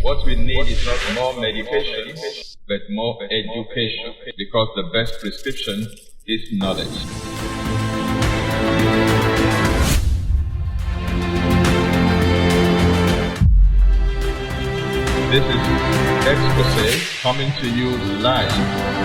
What we need is not more medication, but more education, because the best prescription is knowledge. This is Exposé coming to you live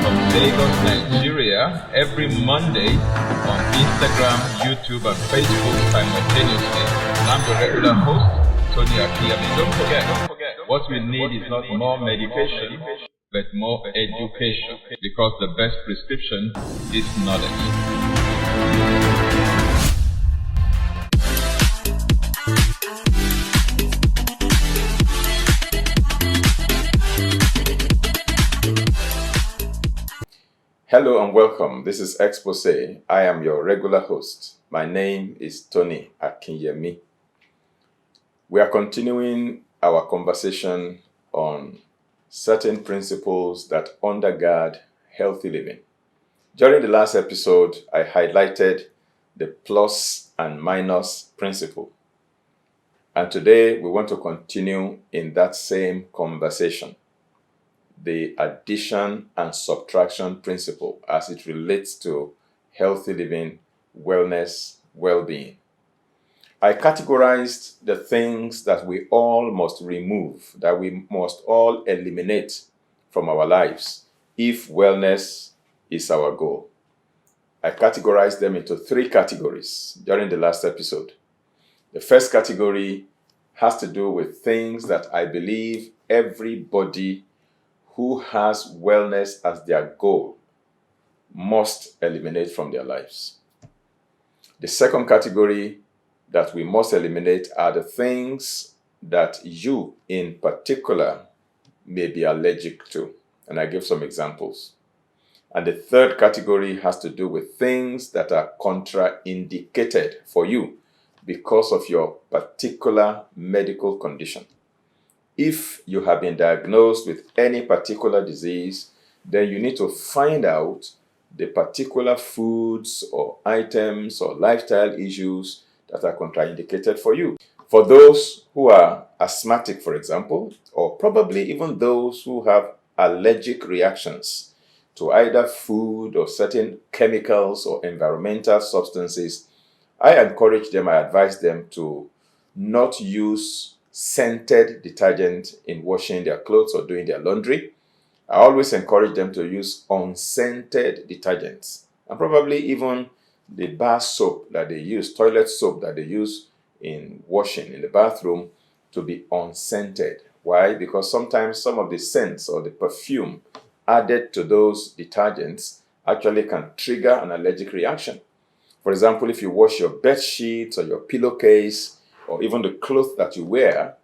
from Lagos, Nigeria, every Monday on Instagram, YouTube, and Facebook simultaneously. I'm the regular host, Tony Akinyemi. Don't forget, what we need is not more medication, but more education, because the best prescription is knowledge. Hello and welcome. This is Exposé. I am your regular host. My name is Tony Akinyemi. We are continuing our conversation on certain principles that undergird healthy living. During the last episode, I highlighted the plus and minus principle. And today we want to continue in that same conversation. The addition and subtraction principle as it relates to healthy living, wellness, well-being. I categorized the things that we all must remove, that we must all eliminate from our lives if wellness is our goal. I categorized them into 3 categories during the last episode. The first category has to do with things that I believe everybody who has wellness as their goal must eliminate from their lives. The second category that we must eliminate are the things that you in particular may be allergic to. And I give some examples. And the third category has to do with things that are contraindicated for you because of your particular medical condition. If you have been diagnosed with any particular disease, then you need to find out the particular foods or items or lifestyle issues that are contraindicated for you. For those who are asthmatic, for example, or probably even those who have allergic reactions to either food or certain chemicals or environmental substances, I encourage them, I advise them to not use scented detergent in washing their clothes or doing their laundry. I always encourage them to use unscented detergents, and probably even the bar soap that they use, toilet soap that they use in washing in the bathroom, to be unscented. Why? Because sometimes some of the scents or the perfume added to those detergents actually can trigger an allergic reaction. For example, if you wash your bed sheets or your pillowcase or even the clothes that you wear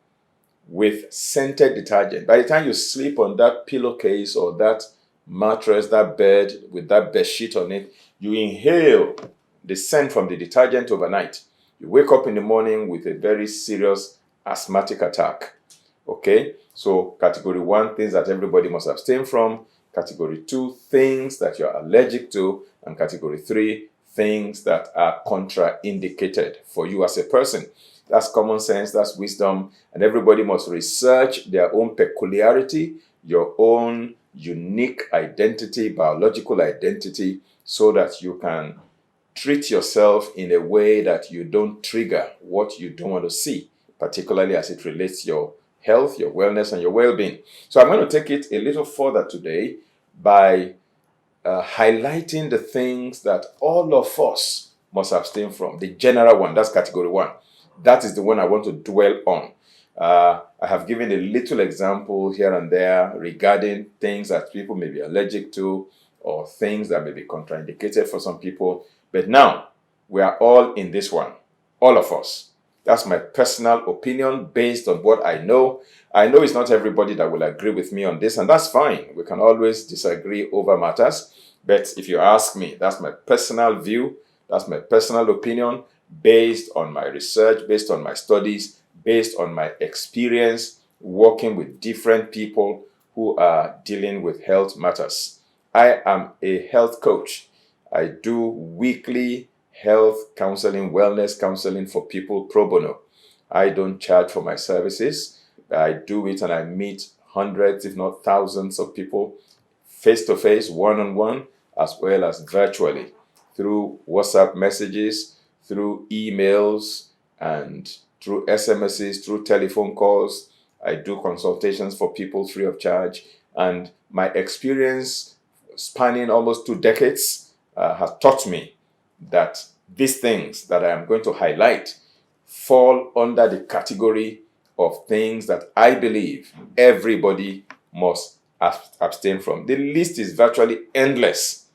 with scented detergent, by the time you sleep on that pillowcase or that mattress, that bed with that bed sheet on it, you inhale the scent from the detergent overnight. You wake up in the morning with a very serious asthmatic attack. Okay? So category 1, things that everybody must abstain from. Category 2, things that you're allergic to. And category 3, things that are contraindicated for you as a person. That's common sense, that's wisdom, and everybody must research their own peculiarity, your own unique identity, biological identity, so that you can treat yourself in a way that you don't trigger what you don't want to see, particularly as it relates to your health, your wellness, and your well-being. So I'm going to take it a little further today by highlighting the things that all of us must abstain from. The general one, that's category 1. That is the one I want to dwell on. I have given a little example here and there regarding things that people may be allergic to or things that may be contraindicated for some people. But now, we are all in this one. All of us. That's my personal opinion based on what I know. I know it's not everybody that will agree with me on this, and that's fine. We can always disagree over matters. But if you ask me, that's my personal view. That's my personal opinion, based on my research, based on my studies, based on my experience working with different people who are dealing with health matters. I am a health coach. I do weekly health counseling, wellness counseling for people pro bono. I don't charge for my services, I do it and I meet hundreds, if not thousands of people face to face, one on one, as well as virtually through WhatsApp messages, through emails, and through SMSs, through telephone calls. I do consultations for people free of charge. And my experience spanning almost 2 decades has taught me that these things that I am going to highlight fall under the category of things that I believe everybody must abstain from. The list is virtually endless.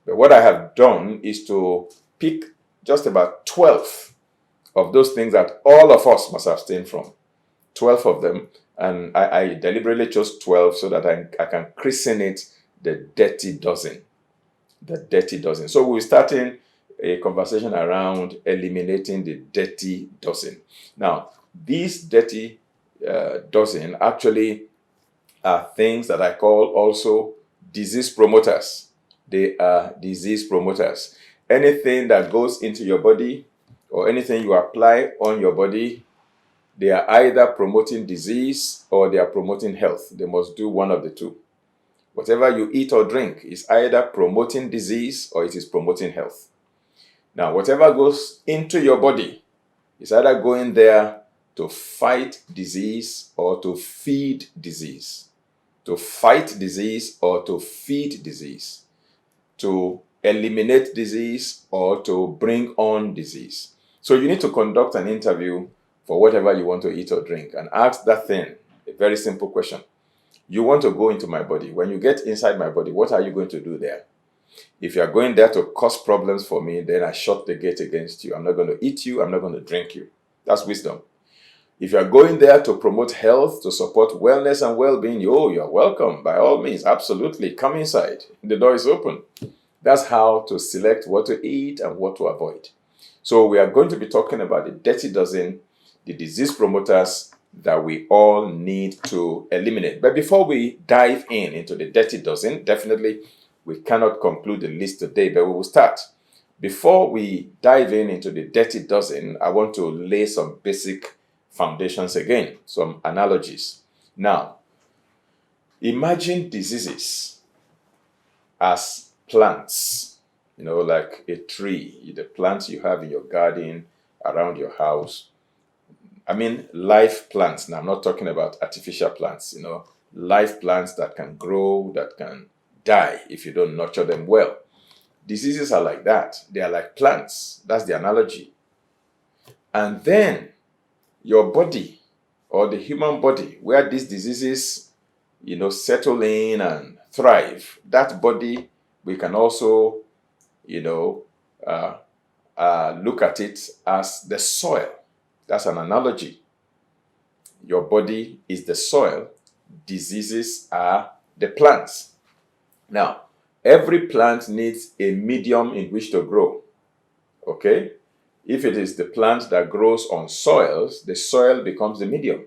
But what I have done is to pick just about 12 of those things that all of us must abstain from. 12 of them. And I deliberately chose 12 so that I can christen it the dirty dozen. The dirty dozen. So we're starting a conversation around eliminating the dirty dozen. Now, these dirty dozen actually are things that I call also disease promoters. They are disease promoters. Anything that goes into your body or anything you apply on your body, they are either promoting disease or they are promoting health. They must do one of the two. Whatever you eat or drink is either promoting disease or it is promoting health. Now, whatever goes into your body is either going there to fight disease or to feed disease. To fight disease or to feed disease. To eliminate disease or to bring on disease. So you need to conduct an interview for whatever you want to eat or drink and ask that thing a very simple question. You want to go into my body. When you get inside my body, what are you going to do there? If you are going there to cause problems for me, then I shut the gate against you. I'm not going to eat you. I'm not going to drink you. That's wisdom. If you are going there to promote health, to support wellness and well-being, you're welcome. By all means, absolutely. Come inside. The door is open. That's how to select what to eat and what to avoid. So we are going to be talking about the dirty dozen, the disease promoters that we all need to eliminate. But before we dive into the dirty dozen, definitely we cannot conclude the list today, but we will start. Before we dive into the dirty dozen, I want to lay some basic foundations again, some analogies. Now, imagine diseases as plants, like a tree, the plants you have in your garden, around your house. I mean, live plants. Now, I'm not talking about artificial plants, live plants that can grow, that can die if you don't nurture them well. Diseases are like that. They are like plants. That's the analogy. And then your body or the human body, where these diseases, settle in and thrive, that body, we can also, look at it as the soil. That's an analogy. Your body is the soil. Diseases are the plants. Now, every plant needs a medium in which to grow. Okay? If it is the plant that grows on soils, the soil becomes the medium.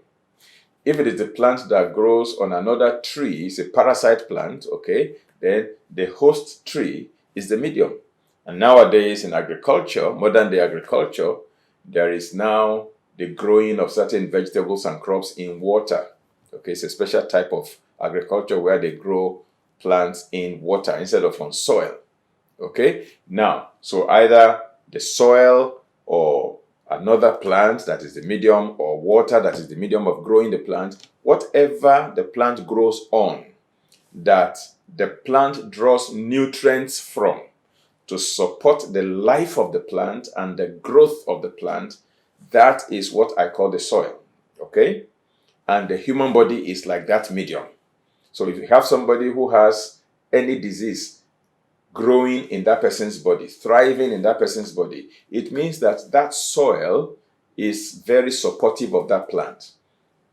If it is the plant that grows on another tree, it's a parasite plant, okay, then the host tree is the medium. And nowadays in agriculture, modern day agriculture, there is now the growing of certain vegetables and crops in water. Okay, it's a special type of agriculture where they grow plants in water instead of on soil. Okay, now, so either the soil or another plant that is the medium, or water that is the medium of growing the plant, whatever the plant grows on, that the plant draws nutrients from to support the life of the plant and the growth of the plant, that is what I call the soil. Okay? And the human body is like that medium. So if you have somebody who has any disease growing in that person's body, thriving in that person's body, it means that that soil is very supportive of that plant,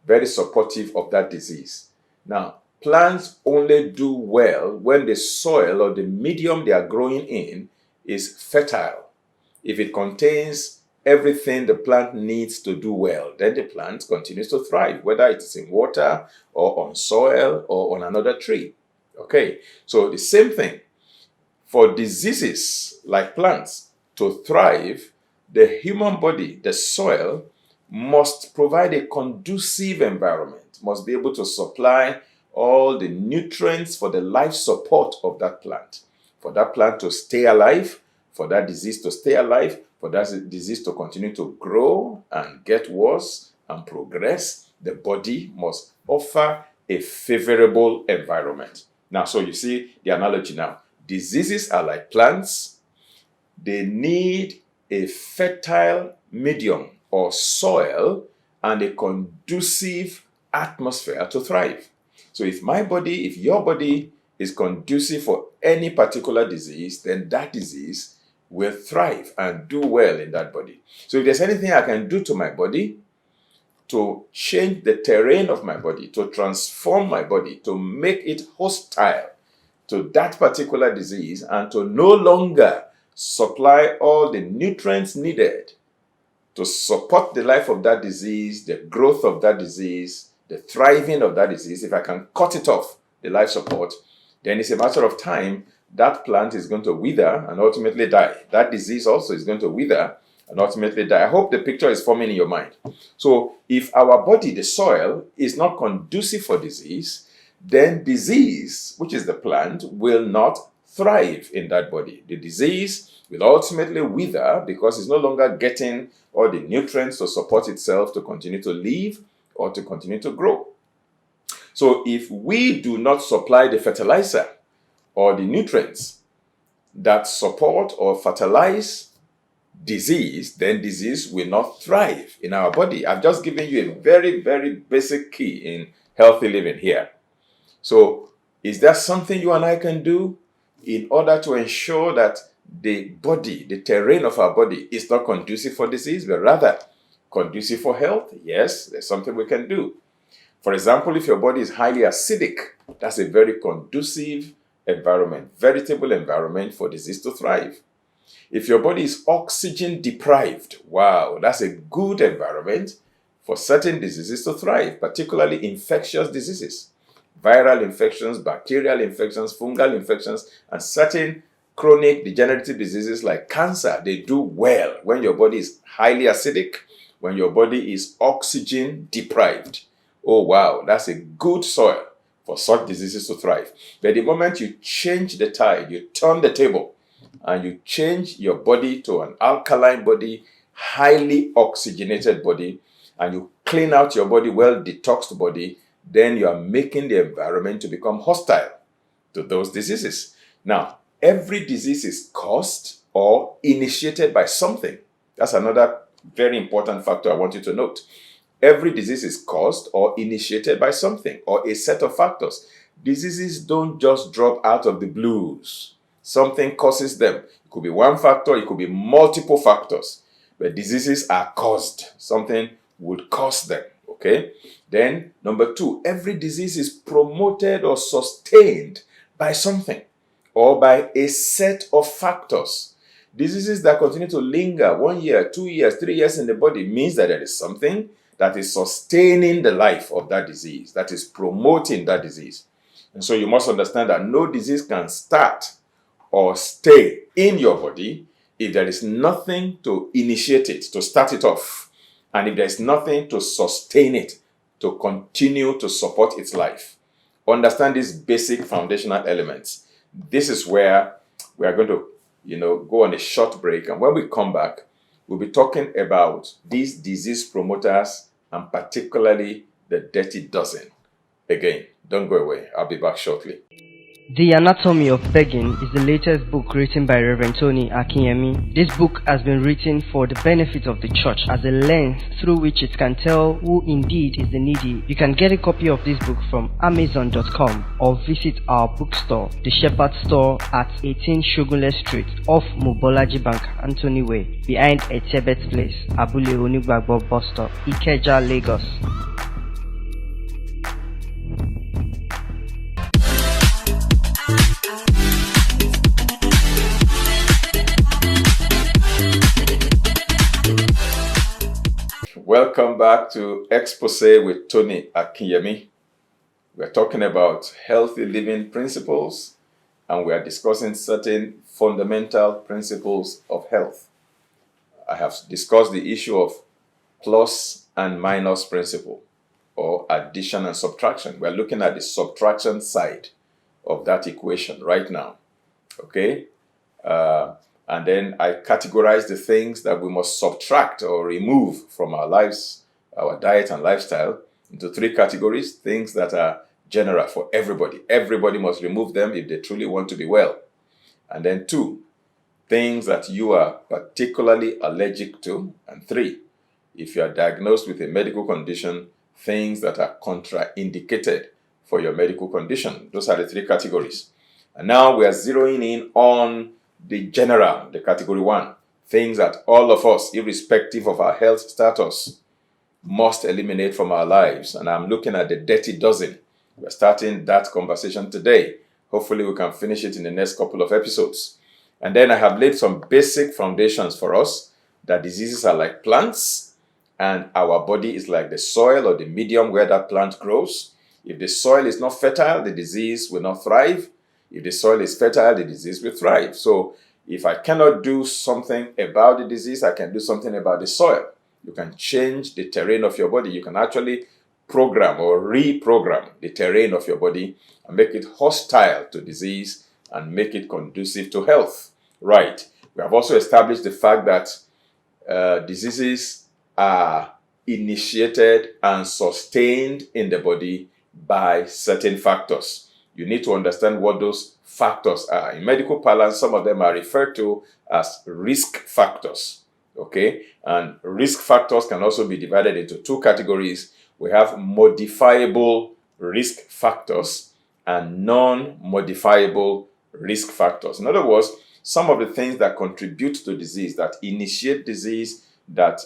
very supportive of that disease. Now, plants only do well when the soil or the medium they are growing in is fertile. If it contains everything the plant needs to do well, then the plant continues to thrive, whether it is in water or on soil or on another tree. Okay, so the same thing. For diseases like plants to thrive, the human body, the soil, must provide a conducive environment, must be able to supply all the nutrients for the life support of that plant, for that plant to stay alive, for that disease to stay alive, for that disease to continue to grow and get worse and progress. The body must offer a favorable environment. Now, so you see the analogy now. Diseases are like plants. They need a fertile medium or soil and a conducive atmosphere to thrive. So if your body is conducive for any particular disease, then that disease will thrive and do well in that body. So if there's anything I can do to my body to change the terrain of my body, to transform my body, to make it hostile to that particular disease and to no longer supply all the nutrients needed to support the life of that disease, the growth of that disease, the thriving of that disease, if I can cut it off, the life support, then it's a matter of time that plant is going to wither and ultimately die. That disease also is going to wither and ultimately die. I hope the picture is forming in your mind. So if our body, the soil, is not conducive for disease, then disease, which is the plant, will not thrive in that body. The disease will ultimately wither because it's no longer getting all the nutrients to support itself to continue to live or to continue to grow. So if we do not supply the fertilizer or the nutrients that support or fertilize disease, then disease will not thrive in our body. I've just given you a very, very basic key in healthy living here. So is there something you and I can do in order to ensure that the body, the terrain of our body is not conducive for disease, but rather conducive for health? Yes, there's something we can do. For example, if your body is highly acidic, that's a very conducive environment, veritable environment for disease to thrive. If your body is oxygen deprived, wow, that's a good environment for certain diseases to thrive, particularly infectious diseases, viral infections, bacterial infections, fungal infections, and certain chronic degenerative diseases like cancer. They do well when your body is highly acidic, when your body is oxygen deprived. Oh wow, that's a good soil for such diseases to thrive. But the moment you change the tide, you turn the table, and you change your body to an alkaline body, highly oxygenated body, and you clean out your body, well-detoxed body, then you are making the environment to become hostile to those diseases. Now, every disease is caused or initiated by something. That's another very important factor I want you to note. Every disease is caused or initiated by something or a set of factors. Diseases don't just drop out of the blues. Something causes them. It could be one factor, it could be multiple factors. But diseases are caused. Something would cause them. Okay? Then, number two, every disease is promoted or sustained by something or by a set of factors. Diseases that continue to linger 1 year, 2 years, 3 years in the body means that there is something that is sustaining the life of that disease, that is promoting that disease. And so you must understand that no disease can start or stay in your body if there is nothing to initiate it, to start it off, and if there is nothing to sustain it, to continue to support its life. Understand these basic foundational elements. This is where we are going to, go on a short break, and when we come back, we'll be talking about these disease promoters and particularly the dirty dozen. Again, don't go away. I'll be back shortly. The Anatomy of Begging is the latest book written by Reverend Tony Akinyemi. This book has been written for the benefit of the church as a lens through which it can tell who indeed is the needy. You can get a copy of this book from Amazon.com or visit our bookstore, The Shepherd Store at 18 Shogunle Street off Mobolaji Bank, Anthony Way, behind Etebet Place, Abule Onigbagbo Bus Stop, Ikeja, Lagos. Welcome back to Exposé with Tony Akinyemi. We're talking about healthy living principles, and we are discussing certain fundamental principles of health. I have discussed the issue of plus and minus principle, or addition and subtraction. We're looking at the subtraction side of that equation right now. Okay? And then I categorize the things that we must subtract or remove from our lives, our diet and lifestyle, into 3 categories. Things that are general for everybody. Everybody must remove them if they truly want to be well. And then 2, things that you are particularly allergic to. And 3, if you are diagnosed with a medical condition, things that are contraindicated for your medical condition. Those are the 3 categories. And now we are zeroing in on the general, the category 1, things that all of us, irrespective of our health status, must eliminate from our lives. And I'm looking at the dirty dozen. We're starting that conversation today. Hopefully we can finish it in the next couple of episodes. And then I have laid some basic foundations for us that diseases are like plants and our body is like the soil or the medium where that plant grows. If the soil is not fertile, the disease will not thrive. If the soil is fertile, the disease will thrive. So if I cannot do something about the disease, I can do something about the soil. You can change the terrain of your body. You can actually program or reprogram the terrain of your body and make it hostile to disease and make it conducive to health. Right. We have also established the fact that diseases are initiated and sustained in the body by certain factors. You need to understand what those factors are. In medical parlance, some of them are referred to as risk factors. Okay? And risk factors can also be divided into 2 categories. We have modifiable risk factors and non-modifiable risk factors. In other words, some of the things that contribute to disease, that initiate disease, that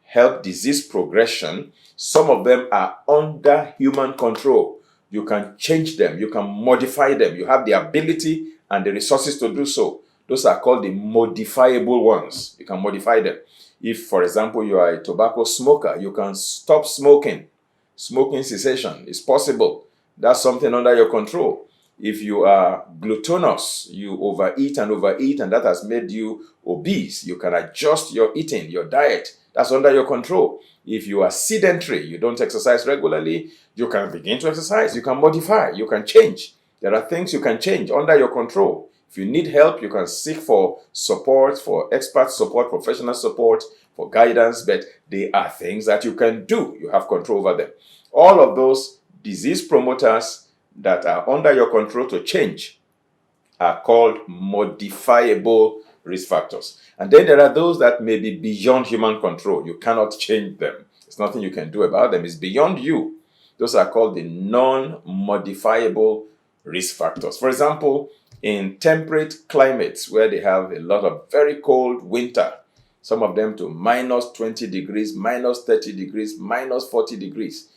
help disease progression, some of them are under human control. You can change them. You can modify them. You have the ability and the resources to do so. Those are called the modifiable ones. You can modify them. If, for example, you are a tobacco smoker, you can stop smoking. Smoking cessation is possible. That's something under your control. If you are gluttonous, you overeat, and that has made you obese, you can adjust your eating, your diet. That's under your control. If you are sedentary, you don't exercise regularly, you can begin to exercise. You can modify. You can change. There are things you can change under your control. If you need help, you can seek for support, for expert support, professional support, for guidance, but they are things that you can do. You have control over them. All of those disease promoters that are under your control to change are called modifiable risk factors. And then there are those that may be beyond human control. You cannot change them. There's nothing you can do about them. It's beyond you. Those are called the non-modifiable risk factors. For example, in temperate climates where they have a lot of very cold winter, some of them to minus 20 degrees, minus 30 degrees, minus 40 degrees,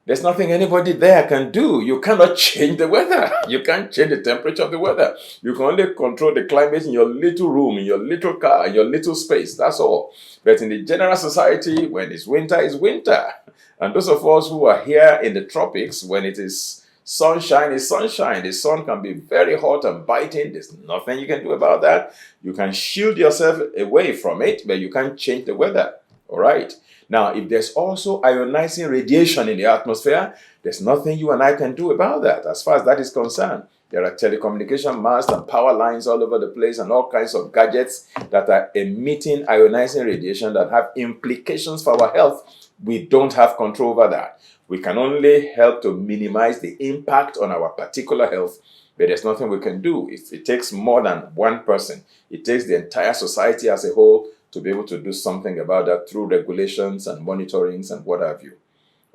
there's nothing anybody there can do. You cannot change the weather. You can't change the temperature of the weather. You can only control the climate in your little room, in your little car, in your little space. That's all. But in the general society, when it's winter, it's winter. And those of us who are here in the tropics, when it is sunshine, it's sunshine. The sun can be very hot and biting. There's nothing you can do about that. You can shield yourself away from it, but you can't change the weather. All right? Now, if there's also ionizing radiation in the atmosphere, there's nothing you and I can do about that as far as that is concerned. There are telecommunication masts and power lines all over the place and all kinds of gadgets that are emitting ionizing radiation that have implications for our health. We don't have control over that. We can only help to minimize the impact on our particular health, but there's nothing we can do. It takes more than one person. It takes the entire society as a whole to be able to do something about that through regulations and monitorings and what have you.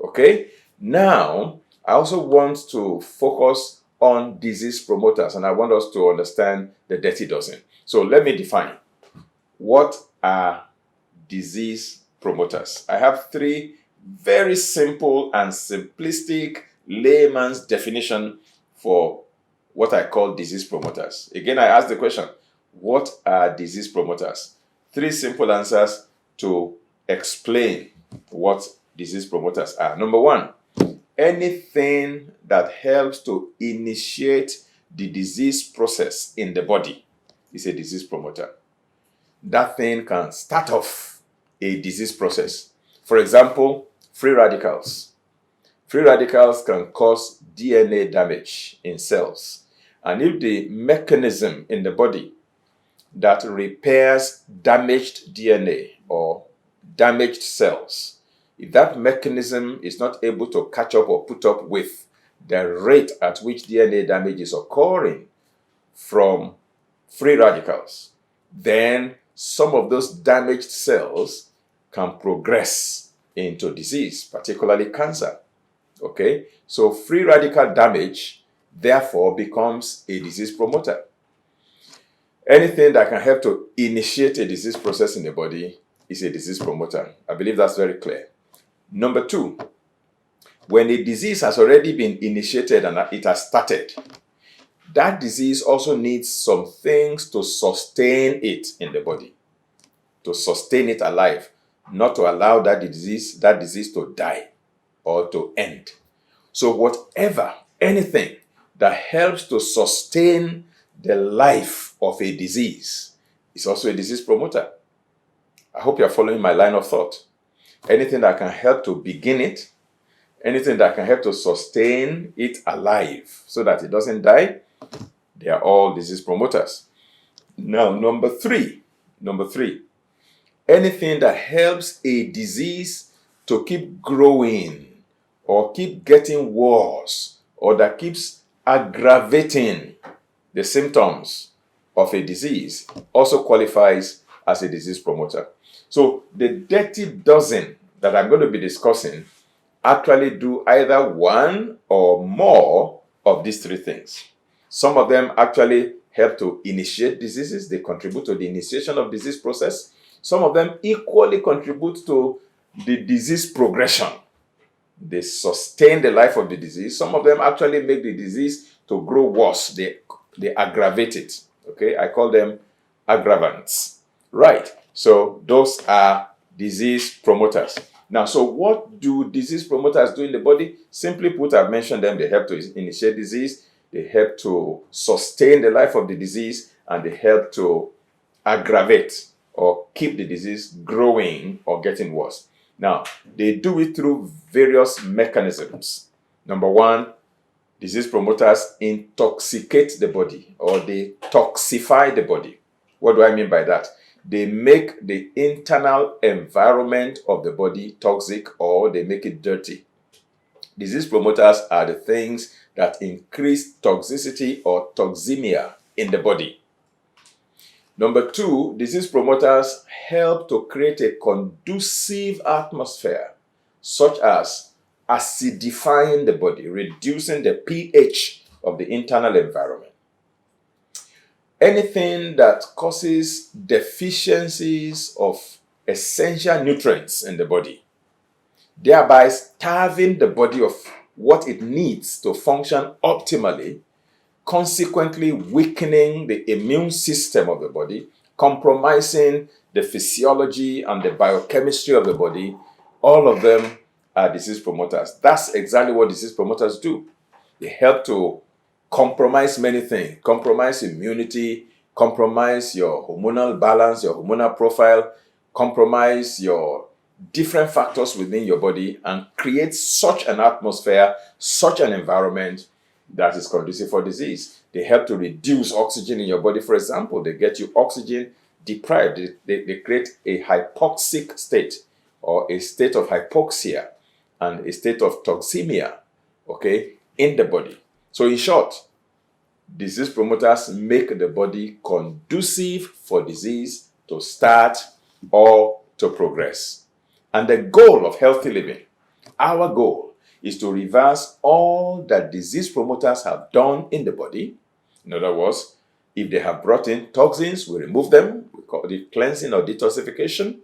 Okay? Now, I also want to focus on disease promoters, and I want us to understand the dirty dozen. So let me define. What are disease promoters? I have 3 very simple and simplistic layman's definition for what I call disease promoters. Again, I ask the question, what are disease promoters? 3 simple answers to explain what disease promoters are. Number 1, anything that helps to initiate the disease process in the body is a disease promoter. That thing can start off a disease process. For example, free radicals. Free radicals can cause DNA damage in cells. And if the mechanism in the body that repairs damaged DNA or damaged cells, if that mechanism is not able to catch up or put up with the rate at which DNA damage is occurring from free radicals, then some of those damaged cells can progress into disease, particularly cancer. Okay, so free radical damage therefore becomes a disease promoter. Anything that can help to initiate a disease process in the body is a disease promoter. I believe that's very clear. Number two, when a disease has already been initiated and it has started, that disease also needs some things to sustain it in the body, to sustain it alive, not to allow that disease to die or to end. So whatever, anything that helps to sustain the life of a disease is also a disease promoter. I hope you're following my line of thought. Anything that can help to begin it, anything that can help to sustain it alive so that it doesn't die, they are all disease promoters. Now, number three, anything that helps a disease to keep growing or keep getting worse or that keeps aggravating the symptoms of a disease also qualifies as a disease promoter. So the dirty dozen that I'm going to be discussing actually do either one or more of these three things. Some of them actually help to initiate diseases. They contribute to the initiation of disease process. Some of them equally contribute to the disease progression. They sustain the life of the disease. Some of them actually make the disease to grow worse. They aggravate it. Okay, I call them aggravants. Right. So those are disease promoters. Now, so what do disease promoters do in the body? Simply put, I've mentioned them. They help to initiate disease. They help to sustain the life of the disease, and they help to aggravate or keep the disease growing or getting worse. Now, they do it through various mechanisms. Number one, disease promoters intoxicate the body or they toxify the body. What do I mean by that? They make the internal environment of the body toxic or they make it dirty. Disease promoters are the things that increase toxicity or toxemia in the body. Number two, disease promoters help to create a conducive atmosphere, such as acidifying the body, reducing the pH of the internal environment. Anything that causes deficiencies of essential nutrients in the body, thereby starving the body of what it needs to function optimally, consequently weakening the immune system of the body, compromising the physiology and the biochemistry of the body, all of them are disease promoters. That's exactly what disease promoters do. They help to compromise many things, compromise immunity, compromise your hormonal balance, your hormonal profile, compromise your different factors within your body, and create such an atmosphere, such an environment that is conducive for disease. They help to reduce oxygen in your body. For example, they get you oxygen deprived. They create a hypoxic state or a state of hypoxia and a state of toxemia, okay, in the body. So in short, disease promoters make the body conducive for disease to start or to progress. And the goal of healthy living, our goal, is to reverse all that disease promoters have done in the body. In other words, if they have brought in toxins, we remove them. We call it cleansing or detoxification.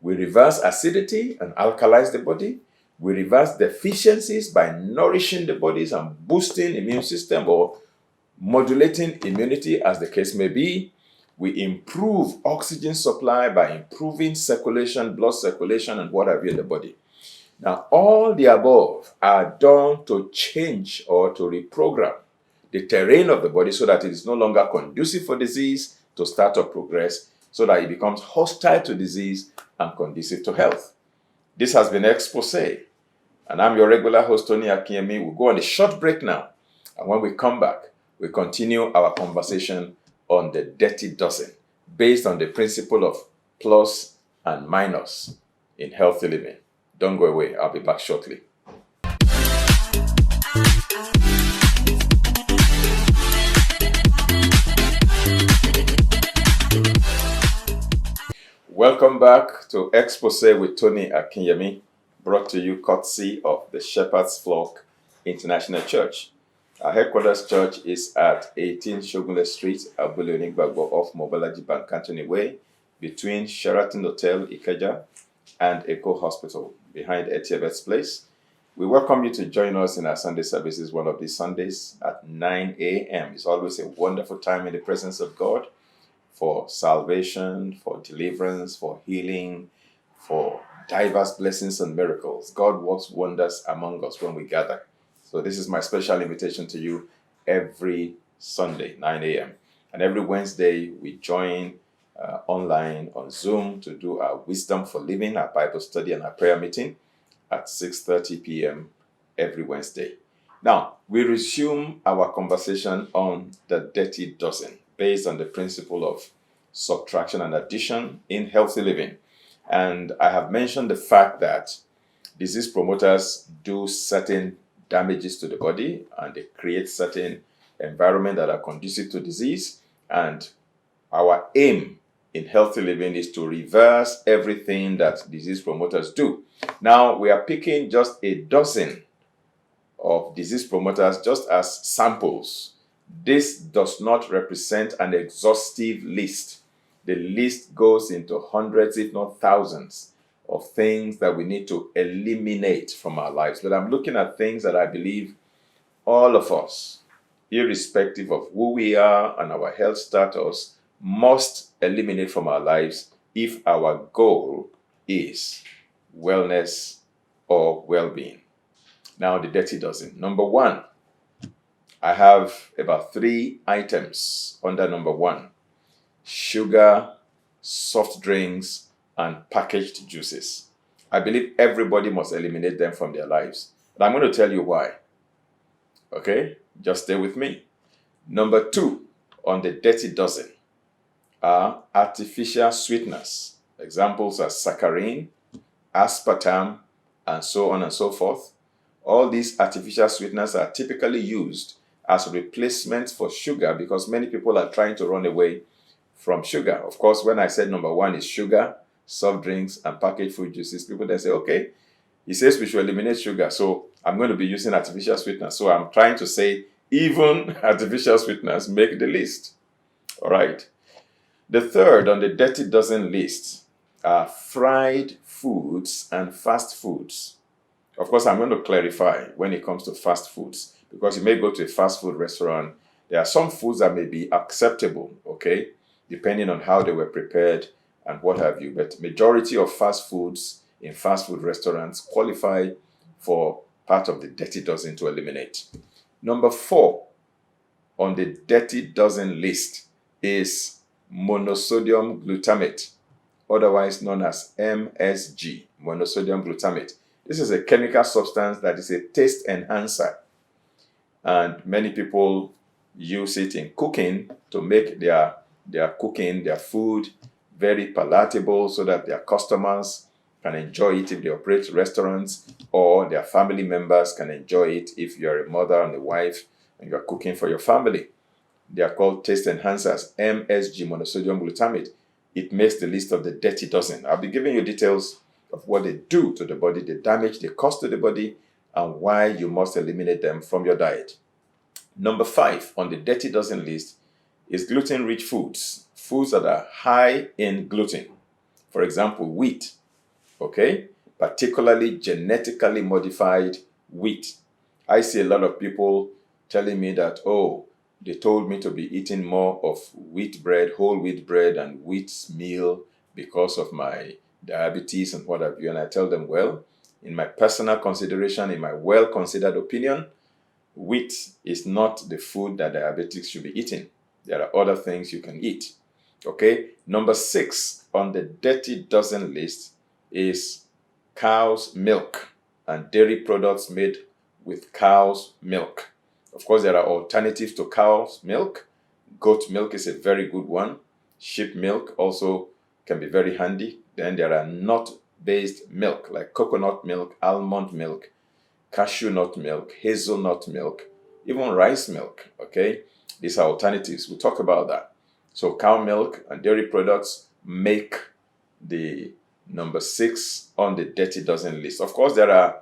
We reverse acidity and alkalize the body. We reverse deficiencies by nourishing the bodies and boosting immune system or modulating immunity, as the case may be. We improve oxygen supply by improving circulation, blood circulation, and what have you in the body. Now, all the above are done to change or to reprogram the terrain of the body so that it is no longer conducive for disease to start or progress, so that it becomes hostile to disease and conducive to health. This has been Exposé, and I'm your regular host, Tony Akinyemi. We'll go on a short break now, and when we come back, we continue our conversation on the dirty dozen, based on the principle of plus and minus in healthy living. Don't go away. I'll be back shortly. Welcome back to Exposé with Tony Akinyemi, brought to you courtesy of the Shepherd's Flock International Church. Our headquarters church is at 18 Shogunle Street, Abule Onigbagbo off Mobolaji Bank Anthony Way, between Sheraton Hotel Ikeja and Echo Hospital, behind Etiebet's Place. We welcome you to join us in our Sunday services one of these Sundays at 9 a.m. It's always a wonderful time in the presence of God, for salvation, for deliverance, for healing, for diverse blessings and miracles. God works wonders among us when we gather. So this is my special invitation to you every Sunday, 9 a.m. And every Wednesday, we join online on Zoom to do our Wisdom for Living, our Bible study, and our prayer meeting at 6:30 p.m. every Wednesday. Now, we resume our conversation on the dirty dozen, based on the principle of subtraction and addition in healthy living. And I have mentioned the fact that disease promoters do certain damages to the body, and they create certain environments that are conducive to disease. And our aim in healthy living is to reverse everything that disease promoters do. Now, we are picking just a dozen of disease promoters just as samples. This does not represent an exhaustive list. The list goes into hundreds, if not thousands, of things that we need to eliminate from our lives. But I'm looking at things that I believe all of us, irrespective of who we are and our health status, must eliminate from our lives if our goal is wellness or well-being. Now, the dirty dozen. Number one, I have about 3 items under number 1: sugar, soft drinks, and packaged juices. I believe everybody must eliminate them from their lives. And I'm going to tell you why. Okay? Just stay with me. Number 2 on the dirty dozen are artificial sweeteners. Examples are saccharin, aspartame, and so on and so forth. All these artificial sweeteners are typically used as replacements for sugar because many people are trying to run away from sugar. Of course, when I said number 1 is sugar, soft drinks, and packaged food juices, people then say, okay, he says we should eliminate sugar, so I'm going to be using artificial sweeteners. So I'm trying to say even artificial sweeteners make the list. All right. The third on the dirty dozen list are fried foods and fast foods. Of course, I'm going to clarify when it comes to fast foods, because you may go to a fast food restaurant. There are some foods that may be acceptable, okay, depending on how they were prepared and what have you. But majority of fast foods in fast food restaurants qualify for part of the dirty dozen to eliminate. Number 4 on the dirty dozen list is monosodium glutamate, otherwise known as MSG, monosodium glutamate. This is a chemical substance that is a taste enhancer, and many people use it in cooking to make their cooking, their food, very palatable so that their customers can enjoy it if they operate restaurants, or their family members can enjoy it if you're a mother and a wife and you're cooking for your family. They are called taste enhancers, MSG, monosodium glutamate. It makes the list of the dirty dozen. I'll be giving you details of what they do to the body, the damage they cause to the body, and why you must eliminate them from your diet. Number 5 on the dirty dozen list is gluten-rich foods, foods that are high in gluten. For example, wheat, okay? Particularly genetically modified wheat. I see a lot of people telling me that, oh, they told me to be eating more of wheat bread, whole wheat bread, and wheat meal because of my diabetes and what have you. And I tell them, well, in my personal consideration, in my well-considered opinion, wheat is not the food that diabetics should be eating. There are other things you can eat. Okay? Number 6 on the dirty dozen list is cow's milk and dairy products made with cow's milk. Of course, there are alternatives to cow's milk. Goat milk is a very good one. Sheep milk also can be very handy. Then there are nut-based milk like coconut milk, almond milk, cashew nut milk, hazelnut milk, even rice milk. Okay, these are alternatives. We'll talk about that. So cow milk and dairy products make the number 6 on the dirty dozen list. Of course, there are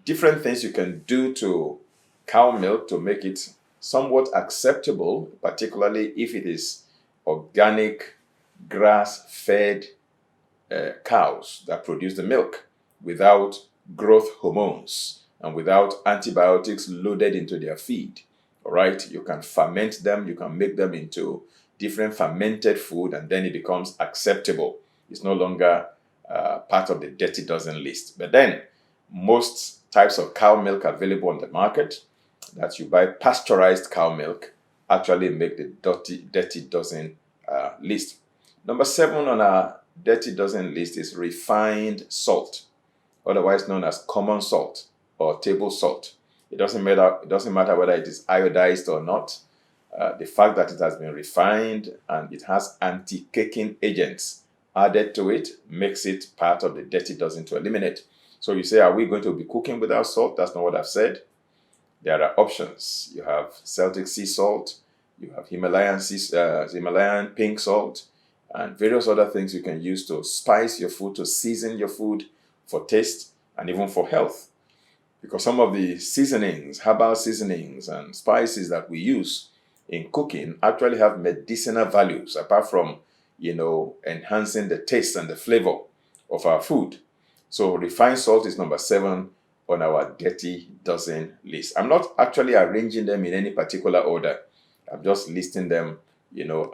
different things you can do to cow milk to make it somewhat acceptable, particularly if it is organic, grass-fed cows that produce the milk without growth hormones and without antibiotics loaded into their feed. All right, you can ferment them, you can make them into different fermented food, and then it becomes acceptable. It's no longer part of the dirty dozen list. But then most types of cow milk available on the market that you buy pasteurized cow milk actually make the dirty dozen list. Number 7 on our dirty dozen list is refined salt, otherwise known as common salt or table salt. It doesn't matter whether it is iodized or not. The fact that it has been refined and it has anti-caking agents added to it makes it part of the dirty dozen to eliminate. So you say, are we going to be cooking without salt? That's not what I've said. There are options. You have Celtic sea salt, you have Himalayan pink salt, and various other things you can use to spice your food, to season your food for taste and even for health. Because some of the seasonings, herbal seasonings and spices that we use in cooking actually have medicinal values, apart from, enhancing the taste and the flavor of our food. So refined salt is number 7 on our dirty dozen list. I'm not actually arranging them in any particular order. I'm just listing them,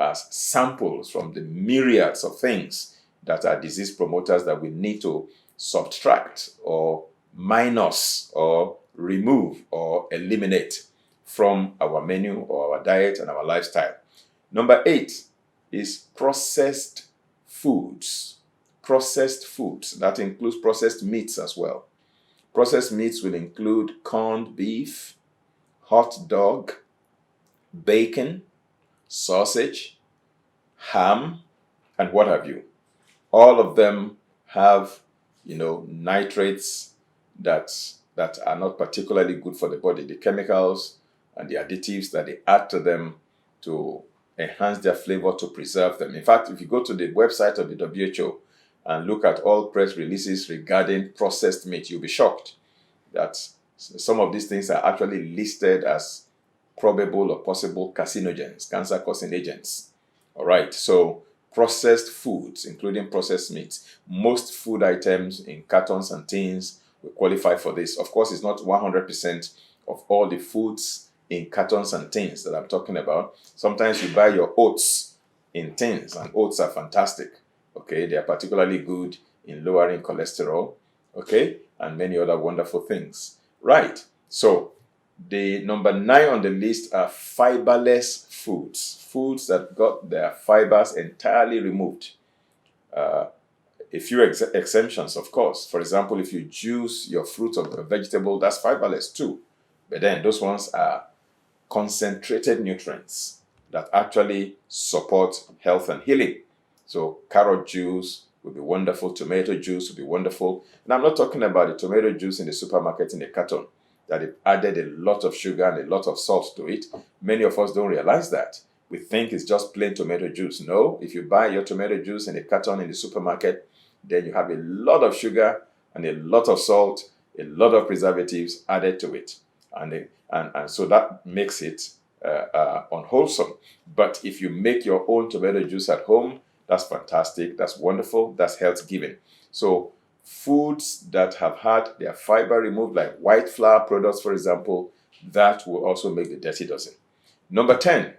as samples from the myriads of things that are disease promoters that we need to subtract or minus or remove or eliminate from our menu or our diet and our lifestyle. Number 8 is processed foods. Processed foods. That includes processed meats as well. Processed meats will include corned beef, hot dog, bacon, sausage, ham, and what have you. All of them have, nitrates that are not particularly good for the body. The chemicals and the additives that they add to them to enhance their flavor, to preserve them. In fact, if you go to the website of the WHO and look at all press releases regarding processed meat, you'll be shocked that some of these things are actually listed as probable or possible carcinogens, cancer-causing agents. All right, so processed foods, including processed meats. Most food items in cartons and tins will qualify for this. Of course, it's not 100% of all the foods in cartons and tins that I'm talking about. Sometimes you buy your oats in tins, and oats are fantastic. Okay, they are particularly good in lowering cholesterol, okay, and many other wonderful things. Right, so the number 9 on the list are fiberless foods. Foods that got their fibers entirely removed. A few exemptions, of course. For example, if you juice your fruit or vegetable, that's fiberless too. But then those ones are concentrated nutrients that actually support health and healing. So carrot juice would be wonderful, tomato juice would be wonderful. And I'm not talking about the tomato juice in the supermarket in a carton that it added a lot of sugar and a lot of salt to it. Many of us don't realize that. We think it's just plain tomato juice. No, if you buy your tomato juice in a carton in the supermarket, then you have a lot of sugar and a lot of salt, a lot of preservatives added to it. And so that makes it unwholesome. But if you make your own tomato juice at home, that's fantastic, that's wonderful, that's health-giving. So foods that have had their fiber removed, like white flour products, for example, that will also make the dirty dozen. Number 10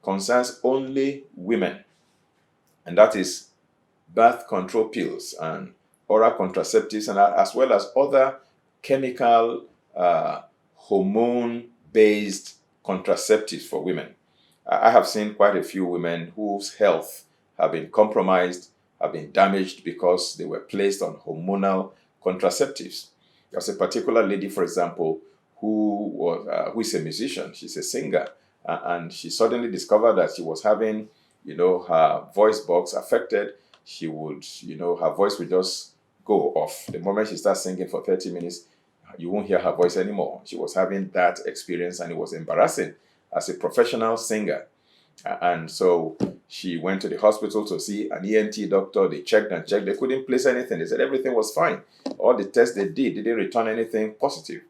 concerns only women, and that is birth control pills and oral contraceptives, and as well as other chemical hormone-based contraceptives for women. I have seen quite a few women whose health have been compromised, have been damaged because they were placed on hormonal contraceptives. There's a particular lady, for example, who is a musician. She's a singer, and she suddenly discovered that she was having, her voice box affected. She would, her voice would just go off. The moment she starts singing for 30 minutes, you won't hear her voice anymore. She was having that experience, and it was embarrassing as a professional singer. And so she went to the hospital to see an ENT doctor. They checked and checked. They couldn't place anything. They said everything was fine. All the tests they did didn't return anything positive.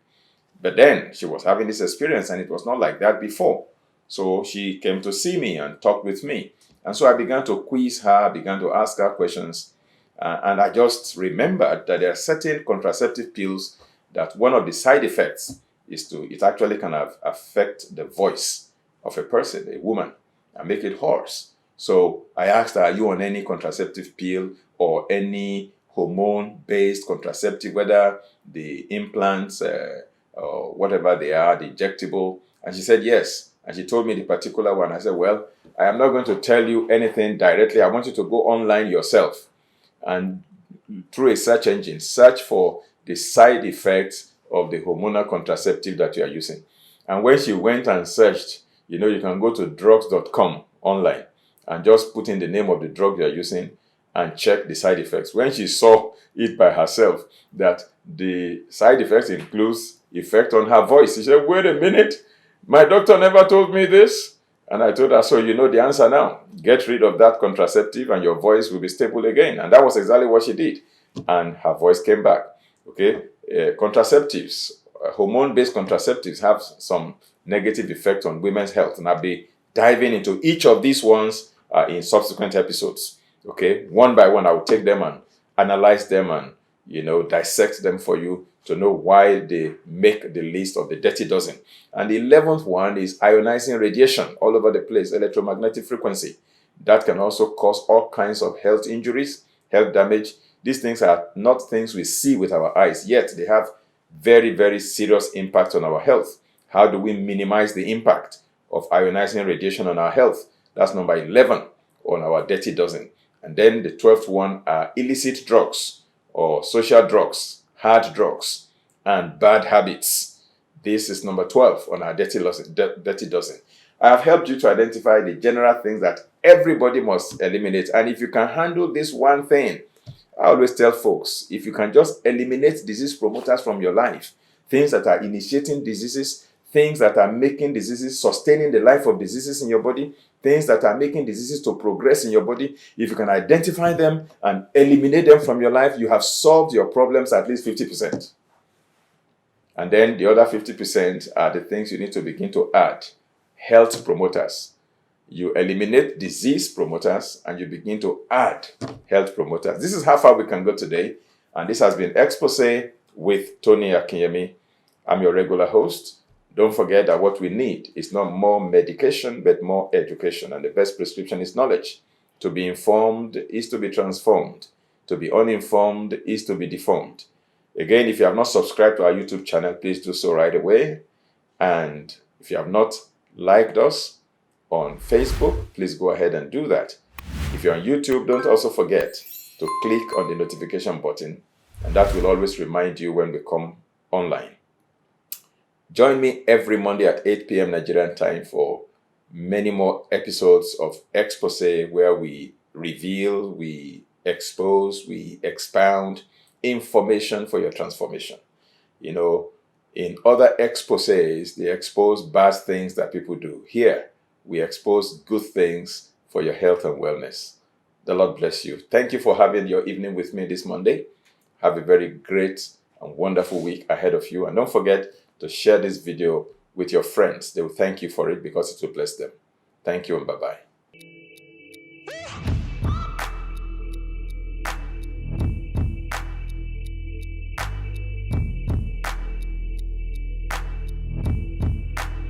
But then she was having this experience, and it was not like that before. So she came to see me and talked with me. And so I began to quiz her, began to ask her questions. And I just remembered that there are certain contraceptive pills that one of the side effects is it actually can affect the voice of a person, a woman, and make it hoarse. So I asked her, are you on any contraceptive pill or any hormone-based contraceptive, whether the implants or whatever they are, the injectable? And she said yes. And she told me the particular one. I said, well, I am not going to tell you anything directly. I want you to go online yourself and through a search engine, search for the side effects of the hormonal contraceptive that you are using. And when she went and searched, you can go to drugs.com online and just put in the name of the drug you are using and check the side effects. When she saw it by herself, that the side effects includes effect on her voice, she said, wait a minute, my doctor never told me this. And I told her, so you know the answer now. Get rid of that contraceptive and your voice will be stable again. And that was exactly what she did. And her voice came back. Okay, contraceptives, hormone-based contraceptives have some negative effect on women's health. And I'll be diving into each of these ones in subsequent episodes. Okay, one by one, I will take them and analyze them and, dissect them for you to know why they make the list of the dirty dozen. And the 11th one is ionizing radiation all over the place, electromagnetic frequency. That can also cause all kinds of health injuries, health damage. These things are not things we see with our eyes, yet they have very, very serious impact on our health. How do we minimize the impact of ionizing radiation on our health? That's number 11 on our dirty dozen. And then the 12th one are illicit drugs or social drugs, hard drugs, and bad habits. This is number 12 on our dirty dozen. I have helped you to identify the general things that everybody must eliminate. And if you can handle this one thing, I always tell folks, if you can just eliminate disease promoters from your life, things that are initiating diseases, things that are making diseases, sustaining the life of diseases in your body, things that are making diseases to progress in your body, if you can identify them and eliminate them from your life, you have solved your problems at least 50%. And then the other 50% are the things you need to begin to add. Health promoters. You eliminate disease promoters and you begin to add health promoters. This is how far we can go today. And this has been Exposé with Tony Akinyemi. I'm your regular host. Don't forget that what we need is not more medication, but more education. And the best prescription is knowledge. To be informed is to be transformed. To be uninformed is to be deformed. Again, if you have not subscribed to our YouTube channel, please do so right away. And if you have not liked us on Facebook, please go ahead and do that. If you're on YouTube, don't also forget to click on the notification button, and that will always remind you when we come online. Join me every Monday at 8 p.m. Nigerian time for many more episodes of Exposé, where we reveal, we expose, we expound information for your transformation. In other exposés, they expose bad things that people do. Here, we expose good things for your health and wellness. The Lord bless you. Thank you for having your evening with me this Monday. Have a very great and wonderful week ahead of you. And don't forget to share this video with your friends. They will thank you for it because it will bless them. Thank you and bye-bye.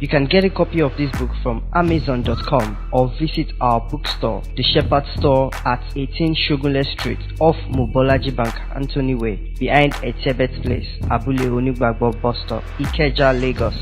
You can get a copy of this book from Amazon.com or visit our bookstore, The Shepherd Store at 18 Shogunle Street off Mobolaji Bank, Anthony Way, behind Etebet Place, Abule Onigbagbo Bus Stop, Ikeja, Lagos.